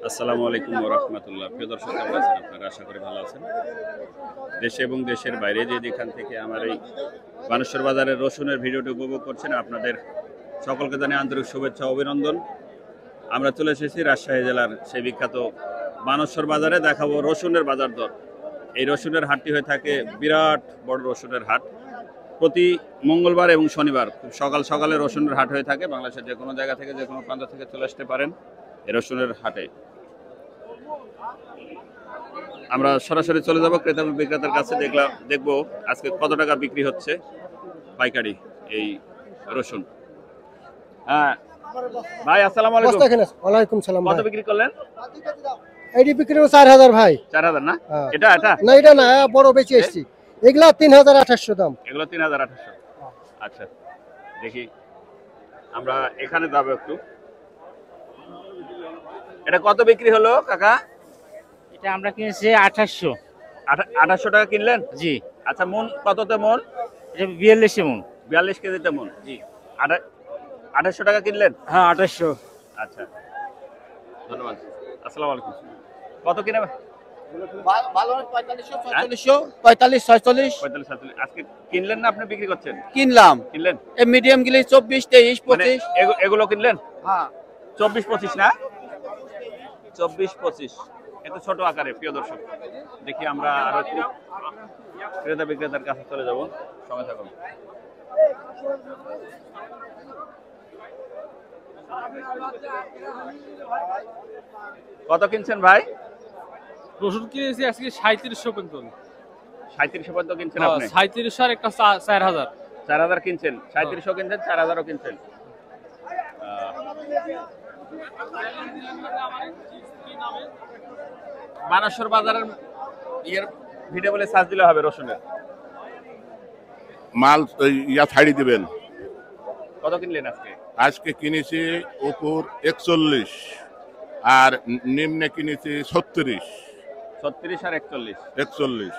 আসসালামু আলাইকুম ওয়া রাহমাতুল্লাহ। প্রিয় দর্শক, কেমন আছেন আপনারা? আশা করি ভালো আছেন। দেশে এবং দেশের বাইরে যেখান থেকে আমার এই বানেশ্বর বাজারের রসুনের ভিডিওটি উপভোগ করছেন, আপনাদের সকলকে জানাই আন্তরিক শুভেচ্ছা ও অভিনন্দন। আমরা চলে এসেছি রাজশাহী জেলার সেই বিখ্যাত বানেশ্বর বাজারে। দেখাবো রসুনের বাজার দর। এই রসুনের হাটটি হয়ে থাকে বিরাট বড় রসুনের হাট। প্রতি মঙ্গলবার এবং শনিবার খুব সকাল সকালে রসুনের হাট হয়ে থাকে। বাংলাদেশের যে কোনো জায়গা থেকে, যে কোনো প্রান্ত থেকে চলে আসতে পারেন এই রসুনের হাটে। আমরা সরাসরি চলে যাব ক্রেতা এবং বিক্রেতার কাছে। দেখবো আজকে কত টাকা বিক্রি হচ্ছে পাইকারি এই রসুন। হ্যাঁ ভাই, আসসালামু আলাইকুম। ওয়ালাইকুম সালাম। কত বিক্রি করলেন? এইটি বিক্রি 4000 ভাই। 4000 না? এটা না, এটা না, বড় বেশি এসেছি। এগুলা 3800 দাম। এগুলো 3800। আচ্ছা, দেখি আমরা এখানে যাবো একটু। এটা কত বিক্রি হলো কাকা? এটা আমরা কিনেছি 2800। 2800 টাকা কিনলেন? জি। আচ্ছা, মন কততে মন? এটা 42 মন। 42 কেজিতে মন। জি। 2800 টাকা কিনলেন? হ্যাঁ, 2800। আচ্ছা, ধন্যবাদ। আসসালামু আলাইকুম। কত কিনে? ভালো 4500 45 46 45 আজকে কিনলেন না আপনি বিক্রি করছেন? কিনলাম। কিনলেন? এই মিডিয়াম গুলি 24 23 25। এগুলো কিনলেন? হ্যাঁ, 24 25 না? 24 25 একটু ছোট আকারে। প্রিয় দর্শক, দেখি আমরা আরো একটু ক্রেতা বিক্রেতার কাছে চলে যাব। সময় থাকুন। কত কিনছেন ভাই? রসুন কিনেছি আজকে 3700 পর্যন্ত। 3700 পর্যন্ত কিনছেন আপনি? 3700 আর একটা 4000। 4000 কিনছেন, 3700 কিনছেন, 4000ও কিনছেন। বানেশ্বর বাজারের ভিডিও বলে সার্চ দিলে হবে রসুনের। মাল ছাড়ি দিবেন। কত কিনলেন আজকে? আজকে কিনেছি উপর 41 আর নিম্নে কিনেছি 36 আর 41। 41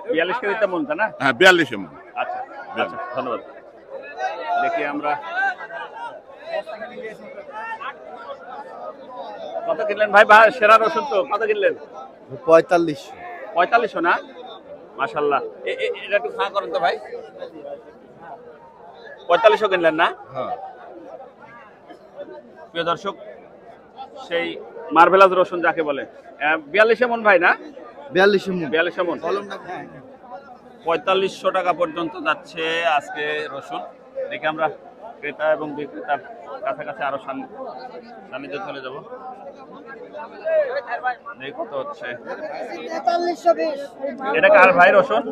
42 কেজিতে মন, না? হ্যাঁ, 42 এমন। আচ্ছা আচ্ছা, ধন্যবাদ। দেখি আমরা কত কিনলেন ভাই? সেরা রসুন তো। কত কিনলেন? 4500 না? মাশাআল্লাহ। এটা একটু ফাঁকা করেন তো ভাই। 4500 কিনলেন না? হ্যাঁ। প্রিয় দর্শক, সেই মার্ভেলাস রসুন যাকে বলে। 42 মন ভাই, না? 42 মন। 4500 টাকা পর্যন্ত যাচ্ছে আজকে রসুন। দেখি আমরা ক্রেতা এবং বিক্রেতার কাছাকাছি আরো সান্নিধ্যে চলে যাব। দেখি কত হচ্ছে। এটা কার ভাই রসুন?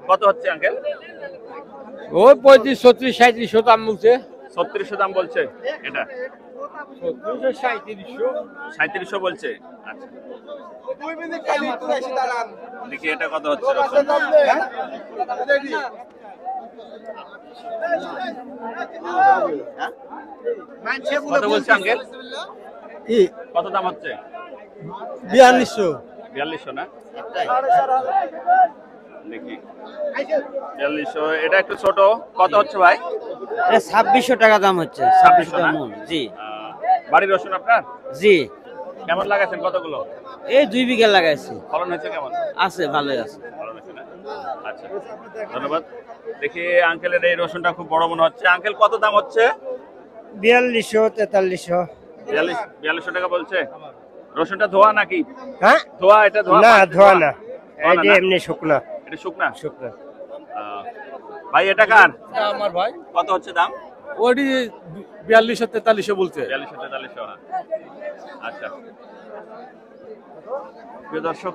কত হচ্ছে আঙ্কেল? ওই 35 36 3700 দাম বলছে। 3600 দাম বলছে। এটা 3700 বলছে। আচ্ছা, দেখি এটা কত হচ্ছে রসুন। কত বলছে আঙ্কেল? কত দাম হচ্ছে? 4200 না? দেখি 4200। এটা একটু ছোট। কত হচ্ছে ভাই? 2600 টাকা দাম হচ্ছে। 2600 না? জি। বাড়ির রসুন আপনার? জি। কেমন লাগাচ্ছেন? কতগুলো? এই 2 বিঘা লাগাইছি। ফলন হয়েছে কেমন? আছে, ভালোই আছে। ফলন হয়েছে না? আচ্ছা, ধন্যবাদ। দেখি আঙ্কেলের এই রসুনটা খুব বড় মনে হচ্ছে। আঙ্কেল কত দাম হচ্ছে? 4200 4300। 4200 টাকা বলছে। রসুনটা ধোয়া নাকি? হ্যাঁ, ধোয়া? এটা ধোয়া না, ধোয়া না, এটা এটা এমনি শুকনা। এটা শুকনা। শুকনা। ভাই এটা কার? আমার ভাই কত হচ্ছে দাম? ওডি 4200 4300 বলছে। 4200 4300। আচ্ছা, প্রিয় দর্শক,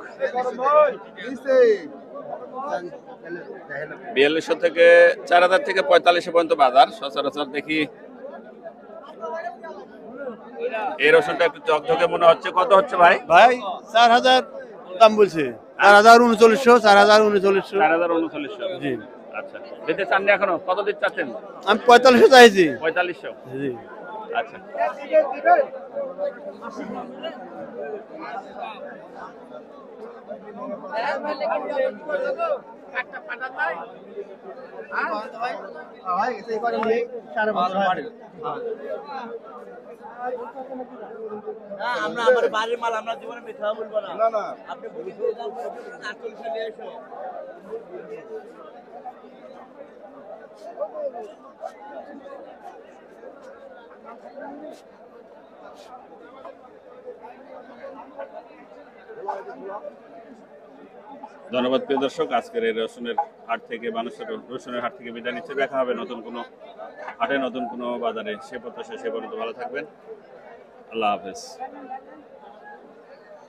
4200 থেকে 4000 থেকে 4500 পর্যন্ত বাজার সচরাচর। দেখি এই রসুনটা একটু ঝকঝকে মনে হচ্ছে। কত হচ্ছে ভাই? 4000 দাম বলছে। 4039 4039 4039। জি। আচ্ছা, দিতে চাননি এখনো? কত দিতে চাচ্ছেন? আমি 4500 চাইছি। 4500। জি। আচ্ছা আমরা আমার বাড়ির মাল আমরা জীবনে মিথ্যা বলবো না না আপনি বলছেন নিয়ে এসো ধন্যবাদ প্রিয় দর্শক, আজকের এই রসুনের হাট থেকে মানুষের রসুনের হাট থেকে বিদায় নিচ্ছে। দেখা হবে নতুন কোনো হাটে, নতুন কোনো বাজারে। সে প্রত্যাশা, সে পর্যন্ত ভালো থাকবেন। আল্লাহ হাফেজ।